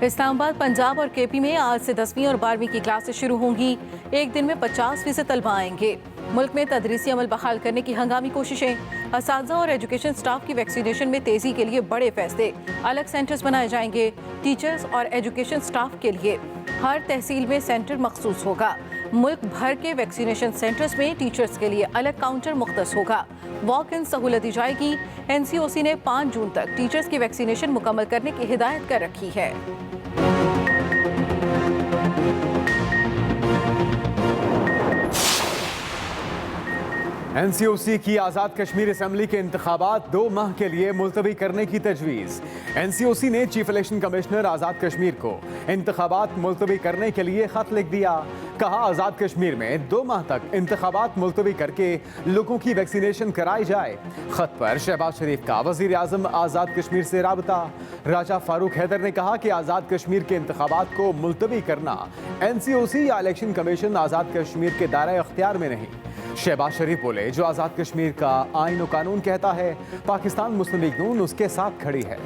इस्लामाबाद, पंजाब और केपी में आज से 10वीं और 12वीं की क्लासेस शुरू होंगी। एक दिन में 50% तलबा आएंगे। मुल्क में तदरीसी अमल बहाल करने की हंगामी कोशिशें। असातिज़ा और एजुकेशन स्टाफ की वैक्सीनेशन में तेज़ी के लिए बड़े फैसले। अलग सेंटर्स बनाए जाएंगे। टीचर्स और एजुकेशन स्टाफ के लिए हर तहसील में सेंटर मखसूस होगा। मुल्क भर के वैक्सीनेशन सेंटर्स में टीचर्स के लिए अलग काउंटर मुख्तस होगा। वॉक इन सहूलत दी जाएगी। NCOC ने 5 जून तक टीचर्स की वैक्सीनेशन मुकम्मल करने की हिदायत कर रखी है। NCOC की आज़ाद कश्मीर असेंबली के इंतखाबात 2 माह के लिए मुलतवी करने की तजवीज़। NCOC ने chief election commissioner Azad Kashmir को इंतखाबात मुलतवी करने के लिए ख़त लिख दिया। कहा, आज़ाद कश्मीर में 2 माह तक इंतखाबात मुलतवी करके लोगों की वैक्सीनेशन कराई जाए। ख़त पर शहबाज शरीफ का वज़ीर आज़म आज़ाद कश्मीर से राबता। राजा फारूक हैदर ने कहा कि आज़ाद कश्मीर के इंतखाबात को मुलतवी करना NCOC या इलेक्शन कमीशन आज़ाद कश्मीर के दायरे इख्तियार में नहीं। शहबाज शरीफ बोले, जो आज़ाद कश्मीर का आईन और कानून कहता है, पाकिस्तान मुस्लिम लीग नून उसके साथ खड़ी है।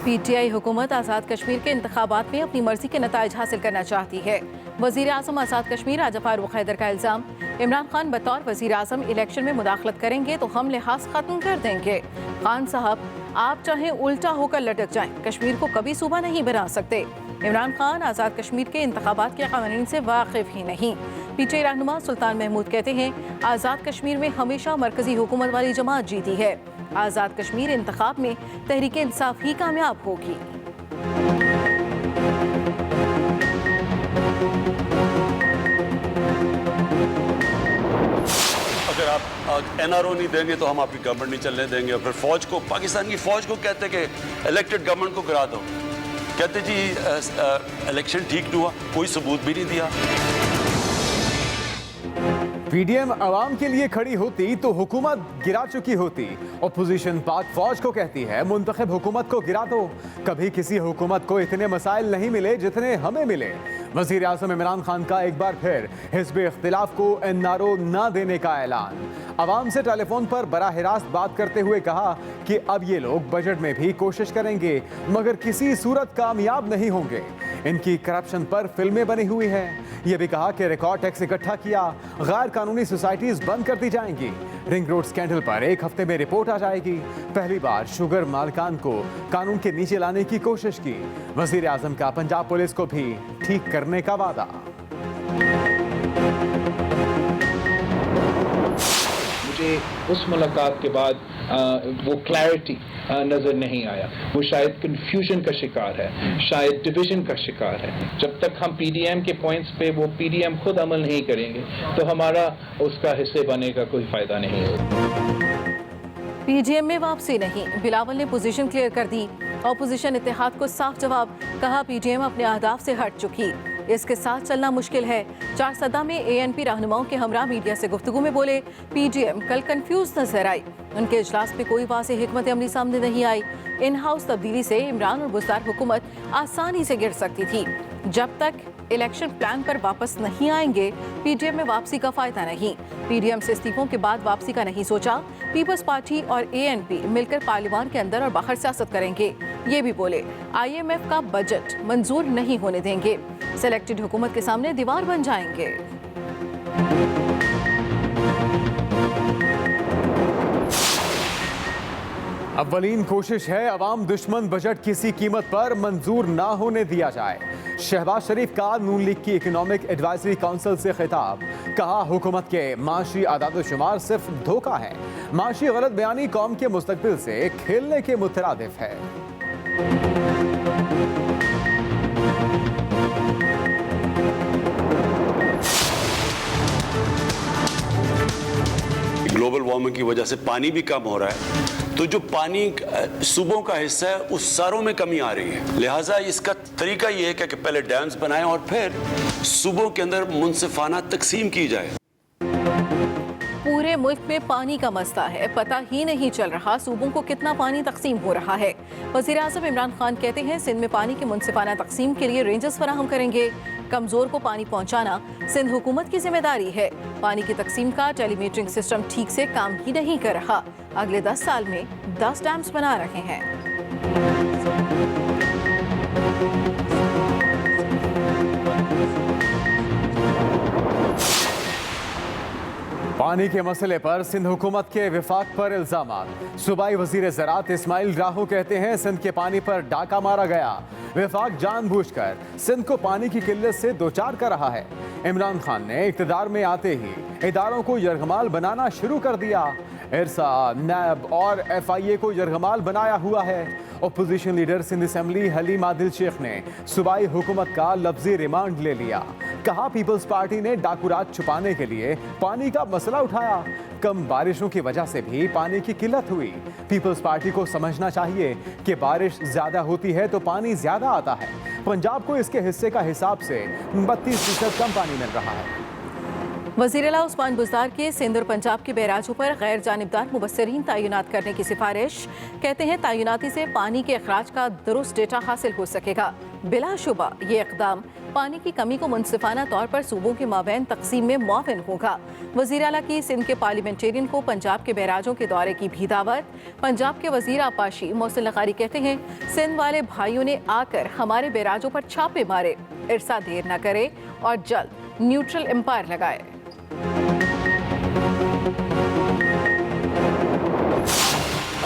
PTI हुकूमत आज़ाद कश्मीर के इंतखाबात में अपनी मर्जी के नताइज हासिल करना चाहती है। वज़ीर आज़म आज़ाद कश्मीर राजा फारूक हैदर का इल्ज़ाम। इमरान खान बतौर वज़ीर आज़म इलेक्शन में मुदाखलत करेंगे तो हम लिहाज ख़त्म कर देंगे। खान साहब, आप चाहे उल्टा होकर लटक जाएं, कश्मीर को कभी सूबा नहीं बना सकते। इमरान खान आज़ाद कश्मीर के इंतखाबात के कानून से वाकिफ ही नहीं। PTI रहनुमा सुल्तान महमूद कहते हैं, आज़ाद कश्मीर में हमेशा मरकजी हुकूमत वाली जमात जीती है। आज़ाद कश्मीर इंतखाब में तहरीक इंसाफ ही कामयाब होगी। अगर आप NRO नहीं देंगे तो हम आपकी गवर्नमेंट नहीं चलने देंगे। और फिर फौज को, पाकिस्तान की फौज को कहते कि इलेक्टेड गवर्नमेंट को गिरा दो। कहते जी इलेक्शन ठीक नहीं हुआ, कोई सबूत भी नहीं दिया। PDM अवाम के लिए खड़ी होती तो हुकूमत गिरा चुकी होती। अपोजिशन पाक फौज को कहती है, मुंतखब हुकूमत को गिरा दो। कभी किसी हुकूमत को इतने मसाइल नहीं मिले जितने हमें मिले। वज़ीर आज़म इमरान खान का एक बार फिर हिज़्ब इख्तिलाफ को NRO ना देने का ऐलान। अवाम से टेलीफोन पर बराह रास्त बात करते हुए कहा कि अब ये लोग बजट में भी कोशिश करेंगे मगर किसी सूरत कामयाब नहीं होंगे। इनकी करप्शन पर फिल्में बनी हुई हैं। ये भी कहा कि रिकॉर्ड टैक्स इकट्ठा किया, गैर कानूनी सोसाइटीज बंद कर दी जाएंगी। रिंग रोड स्कैंडल पर 1 हफ्ते में रिपोर्ट आ जाएगी। पहली बार शुगर मालिकान को कानून के नीचे लाने की कोशिश की। वज़ीर आज़म का पंजाब पुलिस को भी ठीक करने का वादा। मुझे उस मुलाकात के बाद वो क्लैरिटी नज़र नहीं आया। वो शायद कंफ्यूजन का शिकार है, शायद डिवीजन का शिकार है। जब तक हम PDM के पॉइंट्स पे वो PDM खुद अमल नहीं करेंगे तो हमारा उसका हिस्से बनने का कोई फ़ायदा नहीं होगा। PGM में वापसी नहीं, बिलावल ने पोजीशन क्लियर कर दी। ऑपोजिशन इत्तेहाद को साफ जवाब। कहा, PDM अपने अहदाफ से हट चुकी, इसके साथ चलना मुश्किल है। 4 सदा में ANP रहनुमाओं के हमरा मीडिया से गुफ्तगू में बोले, PDM कल कंफ्यूज नजर आई। उनके इजलास में कोई वाज़ेह हिकमत अमली सामने नहीं आई। इन हाउस तब्दीली से इमरान और बुज़दार हुकूमत आसानी से गिर सकती थी। जब तक इलेक्शन प्लान पर वापस नहीं आएंगे, PDM में वापसी का फायदा नहीं। PDM से इस्तीफों के बाद वापसी का नहीं सोचा। पीपल्स पार्टी और ANP मिलकर पार्लियामान के अंदर और बाहर सियासत करेंगे। ये भी बोले, IMF का बजट मंजूर नहीं होने देंगे। सेलेक्टेड हुकूमत के सामने दीवार बन जाएंगे। अव्वलीन कोशिश है, अवाम दुश्मन बजट किसी कीमत पर मंजूर ना होने दिया जाए। शहबाज शरीफ का नून लीग की इकोनॉमिक एडवाइजरी काउंसिल से खिताब। कहा, हुकूमत के माशी आदाद शुमार सिर्फ धोखा है। माशी गलत बयानी कौम के मुस्तकबिल से खेलने के मुतरादिफ है। ग्लोबल वार्मिंग की वजह से पानी भी कम हो रहा है, तो जो पानी सूबों का हिस्सा है उस सारों में कमी आ रही है। लिहाजा इसका तरीका ये है कि पहले डैम्स बनाएं और फिर सूबों के अंदर मुनसिफाना तकसीम की जाए। पूरे मुल्क में पानी का मसला है, पता ही नहीं चल रहा सूबों को कितना पानी तकसीम हो रहा है। वज़ीर आज़म इमरान खान कहते हैं, सिंध में पानी की मुनसिफाना तकसीम के लिए रेंजर्स फराहम करेंगे। कमजोर को पानी पहुंचाना सिंध हुकूमत की जिम्मेदारी है। पानी की तकसीम का टेलीमीटरिंग सिस्टम ठीक से काम ही नहीं कर रहा। अगले 10 साल में 10 डैम्स बना रहे हैं। पानी के मसले पर सिंध हुकूमत के विफाक पर इल्जामात। सूबाई वजीर ज़राअत इस्माइल राहो कहते हैं सिंध के पानी पर डाका मारा गया। विफाक जानबूझकर सिंध को पानी की किल्लत से दोचार कर रहा है। इमरान खान ने इक़्तिदार में आते ही इदारों को यरगमाल बनाना शुरू कर दिया। इरसा, नैब और FIA को यरगमाल बनाया हुआ है। Opposition leader Sindh assembly Haleem Adil Sheikh ने सूबाई हुकूमत का लफ्जी रिमांड ले लिया। कहा पीपल्स पार्टी ने डाकूरात छुपाने के लिए पानी का मसला उठाया। कम बारिशों की वजह से भी पानी की किल्लत हुई। पीपल्स पार्टी को समझना चाहिए कि बारिश ज्यादा होती है तो पानी ज्यादा आता है। पंजाब को इसके हिस्से का हिसाब से 32% कम पानी मिल रहा है। वज़ीर-ए-आला उस्मान बुज़दार की सिंध और पंजाब के बैराजों पर गैर जानिबदार मुबस्सिरीन तैनात करने की सिफारिश। कहते हैं तैनाती से पानी के अखराज का दुरुस्त डेटा हासिल हो सकेगा। बिलाशुबा ये इक़दाम पानी की कमी को मुनसिफाना तौर पर सूबों के माबैन तकसीम में मुआविन होगा। वज़ीर-ए-आला की सिंध के पार्लियामेंटेरियन को पंजाब के बैराजों के दौरे की भी दावत। पंजाब के वज़ीर आपाशी मोहसिन लग़ारी कहते हैं सिंध वाले भाइयों ने आकर हमारे बैराजों पर छापे मारे। इरसा देर न करे और जल्द न्यूट्रल एम्पायर लगाए।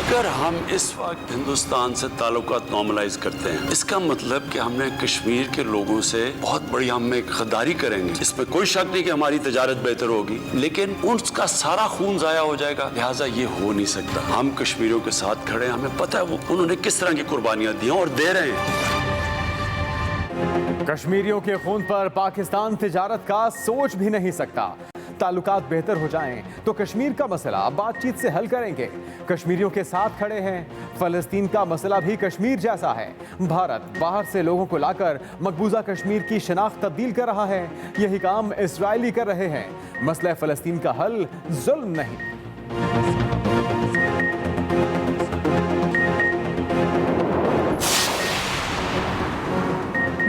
अगर हम इस वक्त हिंदुस्तान से ताल्लुकात नॉर्मलाइज करते हैं, इसका मतलब कि हमने कश्मीर के लोगों से बहुत बड़ी हम गद्दारी करेंगे। इसमें कोई शक नहीं कि हमारी तजारत बेहतर होगी, लेकिन उनका सारा खून जाया हो जाएगा। लिहाजा ये हो नहीं सकता। हम कश्मीरियों के साथ खड़े हैं, हमें पता है वो उन्होंने किस तरह की कुर्बानियां दी और दे रहे हैं। कश्मीरियों के खून पर पाकिस्तान तिजारत का सोच भी नहीं सकता। ताल्लुकात बेहतर हो जाएं तो कश्मीर का मसला बातचीत से हल करेंगे। कश्मीरियों के साथ खड़े हैं। फ़लस्तीन का मसला भी कश्मीर जैसा है। भारत बाहर से लोगों को लाकर मकबूजा कश्मीर की शनाख्त तब्दील कर रहा है। यही काम इस्राइली कर रहे हैं। मसला फ़लस्तीन का हल जुल्म नहीं।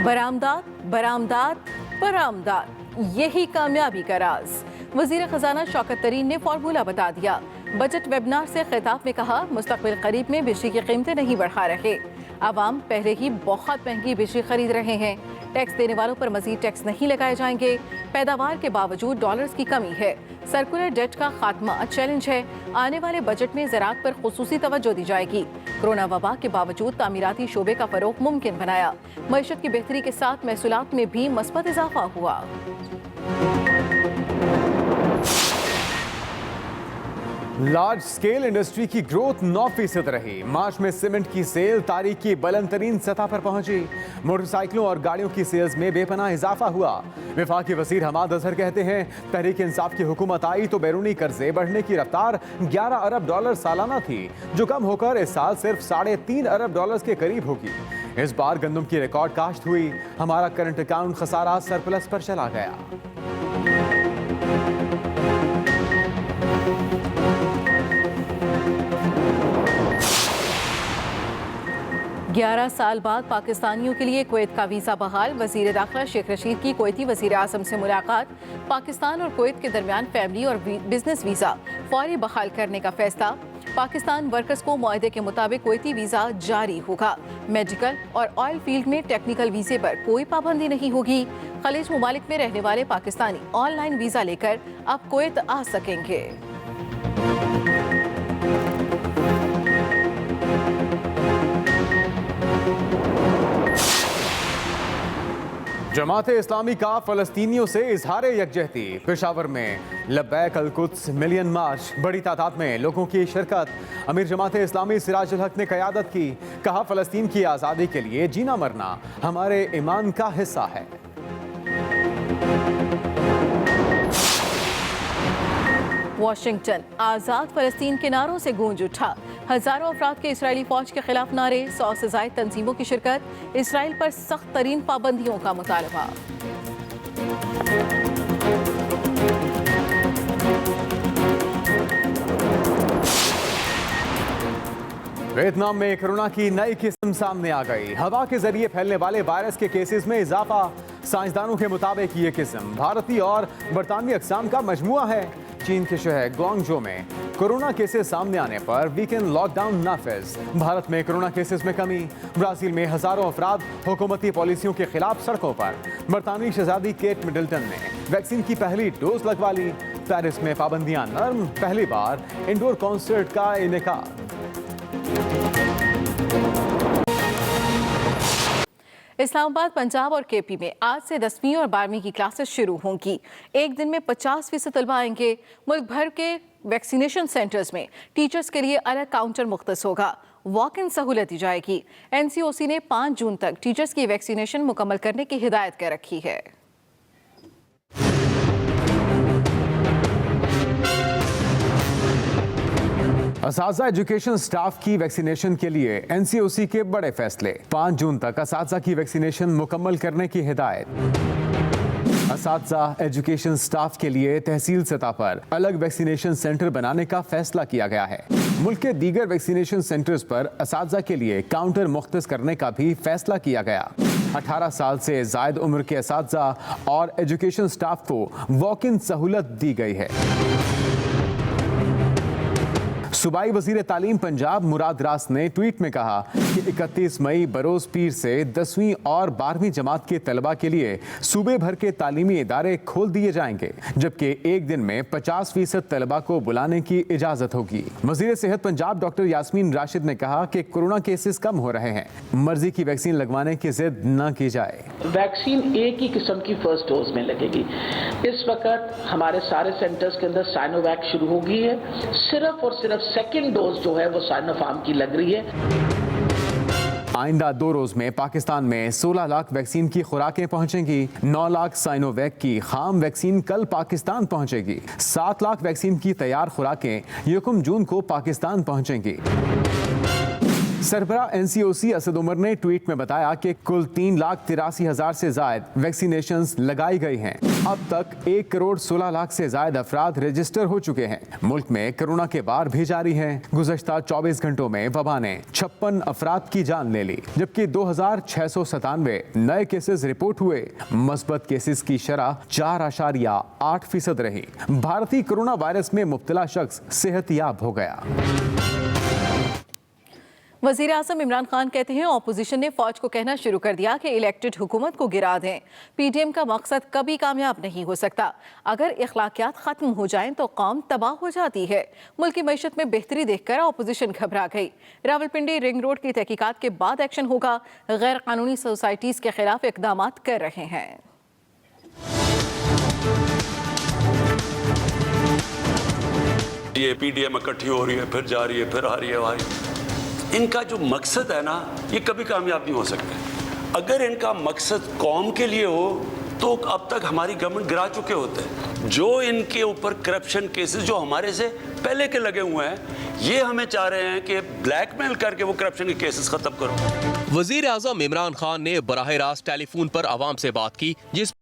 बरामदात, बरामदात, बरामदात, यही कामयाबी का राज। वज़ीर ख़जाना शौकत तरीन ने फार्मूला बता दिया। बजट वेबिनार से खिताब में कहा मुस्तक़बिल करीब में बिजली की कीमतें नहीं बढ़ा रहे। आवाम पहले ही बहुत महंगी बिजली खरीद रहे हैं। टैक्स देने वालों पर मजीद टैक्स नहीं लगाए जाएंगे। पैदावार के बावजूद डॉलर्स की कमी है। सर्कुलर डेट का खात्मा चैलेंज है। आने वाले बजट में ज़राअत पर खुसूसी तवज्जो दी जाएगी। कोरोना वबा के बावजूद तामीराती शोबे का फ़रोग़ मुमकिन बनाया। मईशत की बेहतरी के साथ महसूलात में भी मस्बत इजाफा हुआ। लार्ज स्केल इंडस्ट्री की ग्रोथ 9% रही। मार्च में सीमेंट की सेल तारीख की बुलंद तरीन सतह पर पहुंची। मोटरसाइकिलों और गाड़ियों की सेल्स में बेपनाह इजाफा हुआ। वफाकी वज़ीर हमाद अजहर कहते हैं तहरीक इंसाफ की हुकूमत आई तो बैरूनी कर्जे बढ़ने की रफ्तार 11 अरब डॉलर सालाना थी, जो कम होकर इस साल सिर्फ 3.5 अरब डॉलर के करीब होगी। इस बार गंदम की रिकॉर्ड काश्त हुई। हमारा करंट अकाउंट खसारा सरप्लस पर चला गया। 11 साल बाद पाकिस्तानियों के लिए कुवैत का वीज़ा बहाल। वज़ीर दाखिला शेख रशीद की कुवैती वज़ीर आज़म से मुलाकात। पाकिस्तान और कुवैत के दरमियान फैमिली और बिजनेस वीज़ा फौरी बहाल करने का फैसला। पाकिस्तान वर्कर्स को मुआहदे के मुताबिक कुवैती वीज़ा जारी होगा। मेडिकल और ऑयल फील्ड में टेक्निकल वीज़े पर कोई पाबंदी नहीं होगी। खलीज मुमालिक में रहने वाले पाकिस्तानी ऑनलाइन वीज़ा लेकर अब कुवैत आ सकेंगे। जमात इस्लामी का फ़लस्तीनियों से इजहार यकजहती। पेशावर में लब्बैक अल कुद्स मिलियन मार्च, बड़ी तादाद में लोगों की शिरकत। अमीर जमात इस्लामी सिराजुल हक ने क़यादत की। कहा फ़लस्तीन की आज़ादी के लिए जीना मरना हमारे ईमान का हिस्सा है। वाशिंगटन, आज़ाद फ़लस्तीन के नारों से गूंज उठा। हज़ारों अफराद के इसराइली फ़ौज के खिलाफ नारे। 100 से ज़ायद तंजीमों की शिरकत। इसराइल पर सख्त तरीन पाबंदियों का मुतालबा। वियतनाम में कोरोना की नई किस्म सामने आ गई। हवा के जरिए फैलने वाले वायरस के केसेस में इजाफा। साइंसदानों के मुताबिक ये किस्म भारतीय और बरतानवी अक़साम का मजमुआ है। चीन के शहर ग्वांगझो में कोरोना केसेस सामने आने पर वीकेंड लॉकडाउन नाफिज। भारत में कोरोना केसेस में कमी। ब्राजील में हजारों अफराद हुकूमती पॉलिसियों के खिलाफ सड़कों पर। बरतानवी शहजादी केट मिडल्टन ने वैक्सीन की पहली डोज लगवा ली। पेरिस में पाबंदियां नर्म, पहली बार इंडोर कॉन्सर्ट का इनेकाद। इस्लामाबाद, पंजाब और केपी में आज से 10वीं और 12वीं की क्लासेस शुरू होंगी। एक दिन में 50% तलबा आएंगे। मुल्क भर के वैक्सीनेशन सेंटर्स में टीचर्स के लिए अलग काउंटर मुख्तस होगा। वॉक इन सहूलत दी जाएगी। एनसीओसी ने 5 जून तक टीचर्स की वैक्सीनेशन मुकम्मल करने की हिदायत कर रखी है। असातिज़ा एजुकेशन स्टाफ की वैक्सीनेशन के लिए एनसीओसी के बड़े फैसले। 5 जून तक असातिज़ा की वैक्सीनेशन मुकम्मल करने की हिदायत। असातिज़ा एजुकेशन स्टाफ के लिए तहसील सतह पर अलग वैक्सीनेशन सेंटर बनाने का फैसला किया गया है। मुल्क के दीगर वैक्सीनेशन सेंटर्स पर असातिज़ा के लिए काउंटर मुख्तस करने का भी फैसला किया गया। 18 साल से ज़ायद उम्र के असातिज़ा और एजुकेशन स्टाफ को वॉक इन सहूलत दी गई है। सूबाई वज़ीर तालीम पंजाब मुराद रास ने ट्वीट में कहा कि 31 मई बरोज़ पीर से 10वीं और 12वीं जमात के तलबा के लिए सूबे भर के तालीमी इदारे खोल दिए जाएंगे, जबकि एक दिन में 50% तलबा को बुलाने की इजाज़त होगी। वज़ीर सेहत पंजाब डॉक्टर यास्मीन राशिद ने कहा कि कोरोना केसेस कम हो रहे हैं, मर्जी की वैक्सीन लगवाने की जिद न की जाए। वैक्सीन एक ही किस्म की फर्स्ट डोज में लगेगी। इस वक्त हमारे सारे सेंटर्स के अंदर साइनोवैक शुरू हो गई है। सिर्फ और सिर्फ सेकेंड डोज जो है वो साइनोफार्म की लग रही है। आइंदा 2 रोज में पाकिस्तान में 16 लाख वैक्सीन की खुराकें पहुंचेंगी। 9 लाख साइनोवैक की खाम वैक्सीन कल पाकिस्तान पहुंचेगी। 7 लाख वैक्सीन की तैयार खुराकें 1 जून को पाकिस्तान पहुंचेंगी। सरबराह एनसीओसी असद उमर ने ट्वीट में बताया कि कुल 3,83,000 से ज्यादा वैक्सीनेशंस लगाई गई हैं। अब तक 1 करोड़ 16 लाख से ज्यादा अफराद रजिस्टर हो चुके हैं। मुल्क में कोरोना के बार भी जारी हैं। गुज़श्ता 24 घंटों में वबा ने 56 अफराद की जान ले ली, जबकि 2,697 नए केसेस रिपोर्ट हुए। मस्बत केसेस की शरह 4.8% रही। भारतीय कोरोना वायरस में मुब्तला शख्स सेहतयाब हो गया। वज़ीर आज़म इमरान खान कहते हैं ऑपोजिशन ने फौज को कहना शुरू कर दिया कि इलेक्टेड हुकूमत को गिरा दें। पीडीएम का मकसद कभी कामयाब नहीं हो सकता। अगर इखलाकियात ख़त्म हो जाएं तो कौम तबाह हो जाती है। मुल्क की मईशत में बेहतरी देखकर ऑपोजिशन घबरा गई। रावलपिंडी रिंग रोड की तहकीकात के बाद एक्शन होगा। गैर कानूनी सोसाइटीज़ के खिलाफ इक़दाम कर रहे हैं। ये पीडीएम इकट्ठी हो रही है, फिर जा रही है, फिर आ रही है। इनका जो मकसद है ना, ये कभी कामयाब नहीं हो सकते। अगर इनका मकसद कौम के लिए हो तो अब तक हमारी गवर्नमेंट गिरा चुके होते हैं। जो इनके ऊपर करप्शन केसेस जो हमारे से पहले के लगे हुए हैं, ये हमें चाह रहे हैं कि ब्लैकमेल करके वो करप्शन के केसेस खत्म करो। वजीर आज़म इमरान खान ने बराह रास्त टेलीफोन पर आवाम से बात की, जिस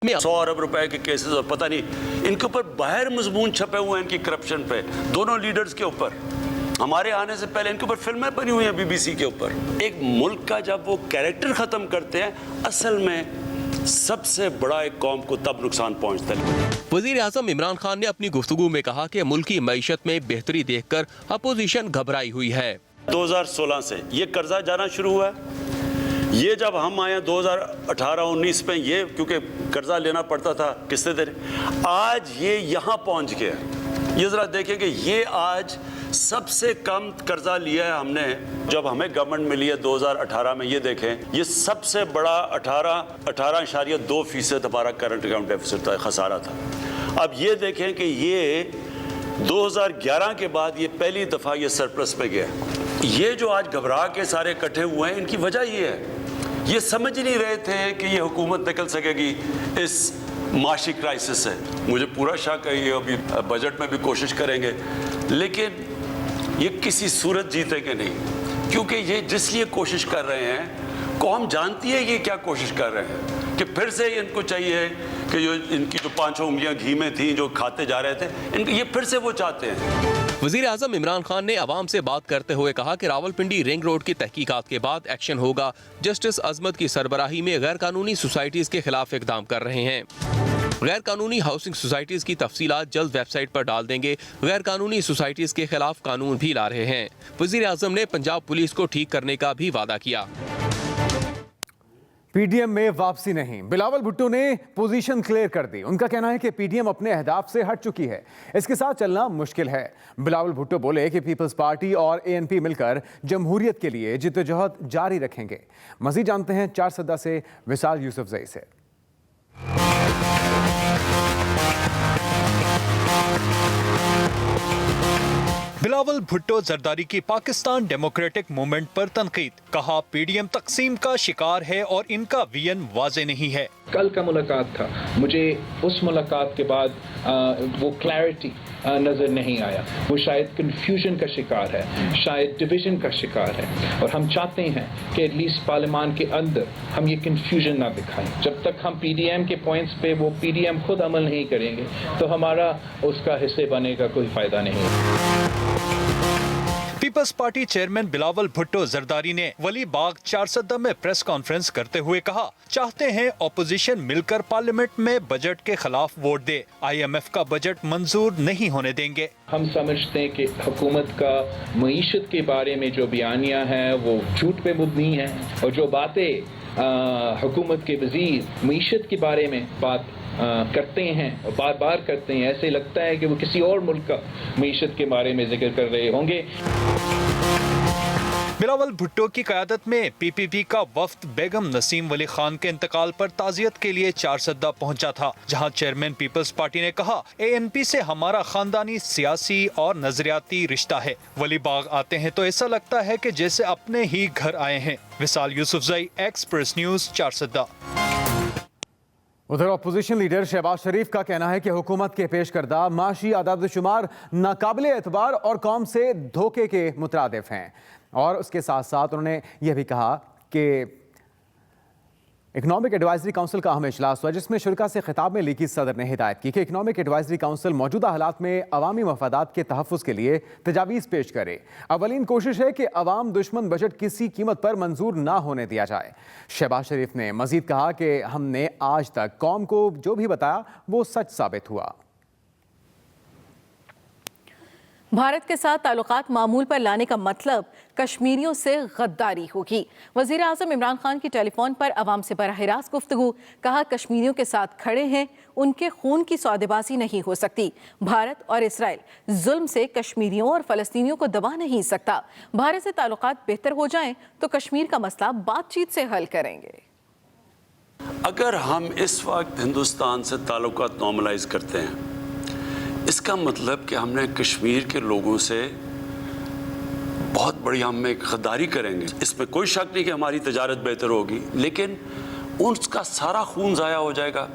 में 100 अरब रुपए के केसेस और पता नहीं इनके ऊपर बाहर मजमून छपे हुए हैं इनकी करप्शन पे, दोनों लीडर्स के ऊपर। हमारे आने से पहले इनके ऊपर फिल्में बनी हुई हैं बीबीसी के ऊपर। एक मुल्क का जब वो कैरेक्टर खत्म करते हैं, असल में सबसे बड़ा एक कौम को तब नुकसान पहुंचता है। वजीर आज़म इमरान खान ने अपनी गुफ्तगू में कहा कि मुल्क की मईशत में बेहतरी देखकर अपोजिशन घबराई हुई है। 2016 से ये कर्जा जाना शुरू हुआ है। ये जब हम आए 2018-19 में, ये क्योंकि कर्जा लेना पड़ता था, किस्तें देने, आज ये यहाँ पहुँच गया। ये ज़रा देखें कि ये आज सबसे कम कर्जा लिया है हमने जब हमें गवर्नमेंट मिली है 2018 में। ये देखें, ये सबसे बड़ा 18.2% हमारा करंट अकाउंट डेफिसिट था, खसारा था। अब ये देखें कि ये 2011 के बाद ये पहली दफ़ा ये सरप्लस पे गया। ये जो आज घबरा के सारे इकट्ठे हुए हैं, इनकी वजह ये है, ये समझ नहीं रहे थे कि ये हुकूमत निकल सकेगी इस माशी क्राइसिस से। मुझे पूरा शक है ये अभी बजट में भी कोशिश करेंगे, लेकिन ये किसी सूरत जीतेंगे नहीं, क्योंकि ये जिस लिए कोशिश कर रहे हैं कौम जानती है ये क्या कोशिश कर रहे हैं कि फिर से इनको चाहिए कि जो इनकी जो 5 उंगलियां घी में थी जो खाते जा रहे थे, इनको ये फिर से वो चाहते हैं। वज़ीर आज़म इमरान खान ने अवाम से बात करते हुए कहा कि रावलपिंडी रिंग रोड की तहकीकात के बाद एक्शन होगा। जस्टिस अजमत की सरबराही में गैर कानूनी सोसाइटीज़ के खिलाफ इक़दाम कर रहे हैं। गैर कानूनी हाउसिंग सोसाइटीज़ की तफसीलात जल्द वेबसाइट पर डाल देंगे। गैर कानूनी सोसाइटीज़ के खिलाफ कानून भी ला रहे हैं। वज़ीर आज़म ने पंजाब पुलिस को ठीक करने का भी वादा किया। पीडीएम में वापसी नहीं, बिलावल भुट्टो ने पोजीशन क्लियर कर दी। उनका कहना है कि पीडीएम अपने अहदाफ से हट चुकी है, इसके साथ चलना मुश्किल है। बिलावल भुट्टो बोले कि पीपल्स पार्टी और एएनपी मिलकर जमहूरियत के लिए जिद्दोजहद जारी रखेंगे। मजीद जानते हैं 4 सद्दा से विशाल यूसुफजई से। बिलावल भुट्टो जरदारी की पाकिस्तान डेमोक्रेटिक मूवमेंट पर तनकीद, कहा पीडीएम तकसीम का शिकार है और इनका विजन वाज़े नहीं है। कल का मुलाकात था, मुझे उस मुलाकात के बाद वो क्लैरिटी नज़र नहीं आया। वो शायद कन्फ्यूजन का शिकार है, शायद डिवीजन का शिकार है, और हम चाहते हैं कि एटलीस्ट पार्लियामान के अंदर हम ये कन्फ्यूजन ना दिखाएं। जब तक हम पीडीएम के पॉइंट्स पे वो पीडीएम खुद अमल नहीं करेंगे तो हमारा उसका हिस्से बनने का कोई फ़ायदा नहीं है। पीपल्स पार्टी चेयरमैन बिलावल भुट्टो जरदारी ने वली बाग 4 सद्दा में प्रेस कॉन्फ्रेंस करते हुए कहा, चाहते हैं अपोजिशन मिलकर पार्लियामेंट में बजट के खिलाफ वोट दे। IMF का बजट मंजूर नहीं होने देंगे। हम समझते हैं कि हुकूमत का मईशत के बारे में जो बयानियां हैं वो झूठ पे मुबनी हैं, और जो बातें हुकूमत के वजीर मईशत के बारे में बात करते हैं, बार बार करते हैं, ऐसे लगता है कि वो किसी और मुल्क का मईशत के बारे में जिक्र कर रहे होंगे। बिलावल भुट्टो की क़यादत में PPP का वफ्द बेगम नसीम वली खान के इंतकाल पर ताज़ियत के लिए 4 सद्दा पहुंचा था, जहां चेयरमैन पीपल्स पार्टी ने कहा, ANP से हमारा खानदानी सियासी और नजरियाती रिश्ता है। वली बाग आते हैं तो ऐसा लगता है कि जैसे अपने ही घर आए हैं। विशाल यूसुफजई, एक्सप्रेस न्यूज़, 4 सद्दा। उधर अपोजिशन लीडर शहबाज शरीफ का कहना है कि हुकूमत के पेश करदा माशी आदाद-ओ-शुमार नाकाबिले एतबार और कौम से धोखे के मुतरादिफ हैं। और उसके साथ साथ उन्होंने यह भी कहा कि इकनॉमिक एडवाइजरी काउंसिल का अहम इजलास हुआ, जिसमें शुरका से खिताब में लीकी सदर ने हिदायत की कि इकनॉमिक एडवाइजरी काउंसिल मौजूदा हालात में अवामी मफादात के तहफ़्फ़ुज़ के लिए तजावीज़ पेश करे। अवलीन कोशिश है कि अवाम दुश्मन बजट किसी कीमत पर मंजूर ना होने दिया जाए। शहबाज शरीफ ने मजीद कहा कि हमने आज तक कौम को जो भी बताया वो सच साबित हुआ। भारत के साथ ताल्लुकात मामूल पर लाने का मतलब कश्मीरियों से गद्दारी होगी। वज़ीर आज़म इमरान खान की टेलीफोन पर अवाम से बराह रास्त गुफ्तगू, कहा कश्मीरियों के साथ खड़े हैं, उनके खून की सौदेबाजी नहीं हो सकती। भारत और इसराइल जुल्म से कश्मीरियों और फ़लस्तीनियों को दबा नहीं सकता। भारत से ताल्लुकात बेहतर हो जाएं तो कश्मीर का मसला बातचीत से हल करेंगे। अगर हम इस वक्त हिंदुस्तान से ताल्लुकात नॉर्मलाइज करते हैं, इसका मतलब कि हमने कश्मीर के लोगों से बहुत बड़ी हम एक गद्दारी करेंगे। इसमें कोई शक नहीं कि हमारी तजारत बेहतर होगी, लेकिन उसका सारा खून ज़ाया हो जाएगा।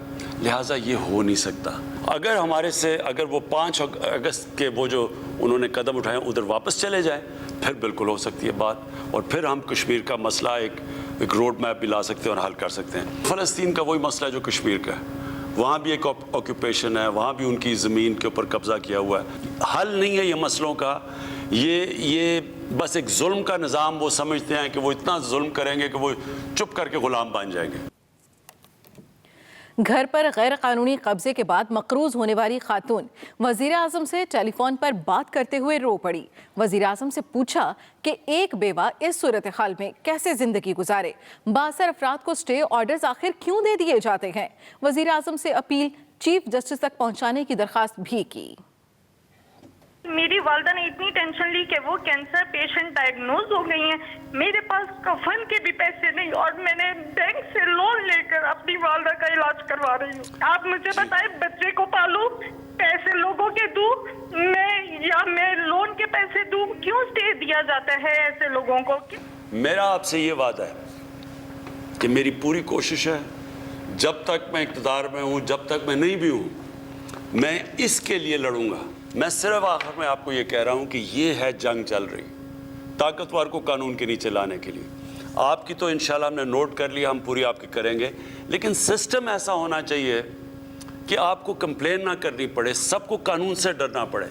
लिहाजा ये हो नहीं सकता। अगर हमारे से अगर वो 5 अगस्त के वो जो उन्होंने कदम उठाए उधर वापस चले जाएं, फिर बिल्कुल हो सकती है बात, और फिर हम कश्मीर का मसला एक रोड मैप भी ला सकते हैं और हल कर सकते हैं। फ़लस्तीन का वही मसला जो कश्मीर का है, वहाँ भी एक ऑक्यूपेशन है, वहाँ भी उनकी ज़मीन के ऊपर कब्ज़ा किया हुआ है। हल नहीं है ये मसलों का, ये बस एक जुल्म का निज़ाम वो समझते हैं कि वो इतना जुल्म करेंगे कि वो चुप करके ग़ुलाम बन जाएंगे। घर पर गैर कानूनी कब्जे के बाद मकरूज होने वाली खातून वज़ीर आज़म से टेलीफोन पर बात करते हुए रो पड़ी। वज़ीर आज़म से पूछा कि एक बेवा इस सूरत हाल में कैसे ज़िंदगी गुजारे। बासर अफराद को स्टे ऑर्डर्स आखिर क्यों दे दिए जाते हैं। वज़ीर आज़म से अपील चीफ जस्टिस तक पहुँचाने की दरख्वास्त भी की। मेरी वालदा ने इतनी टेंशन ली कि वो कैंसर पेशेंट डायग्नोज हो गई हैं। मेरे पास कफन के भी पैसे नहीं और मैंने बैंक से लोन लेकर अपनी वालदा का इलाज करवा रही हूँ। आप मुझे बताएं, बच्चे को पालूं, पैसे लोगों के दूं मैं लोन के पैसे दूं? क्यों स्टे दिया जाता है ऐसे लोगों को? मेरा आपसे ये वादा है कि मेरी पूरी कोशिश है, जब तक मैं इक़्तिदार में हूँ, जब तक मैं नहीं भी हूँ, मैं इसके लिए लड़ूंगा। मैं सिर्फ आखिर में आपको ये कह रहा हूँ कि ये है जंग चल रही, ताकतवर को कानून के नीचे लाने के लिए। آپ کی تو इंशाल्लाह हमने नोट कर लिया, हम पूरी आपकी करेंगे, लेकिन सिस्टम ऐसा होना चाहिए कि आपको कंप्लेन ना करनी पड़े, सबको कानून से डरना पड़े।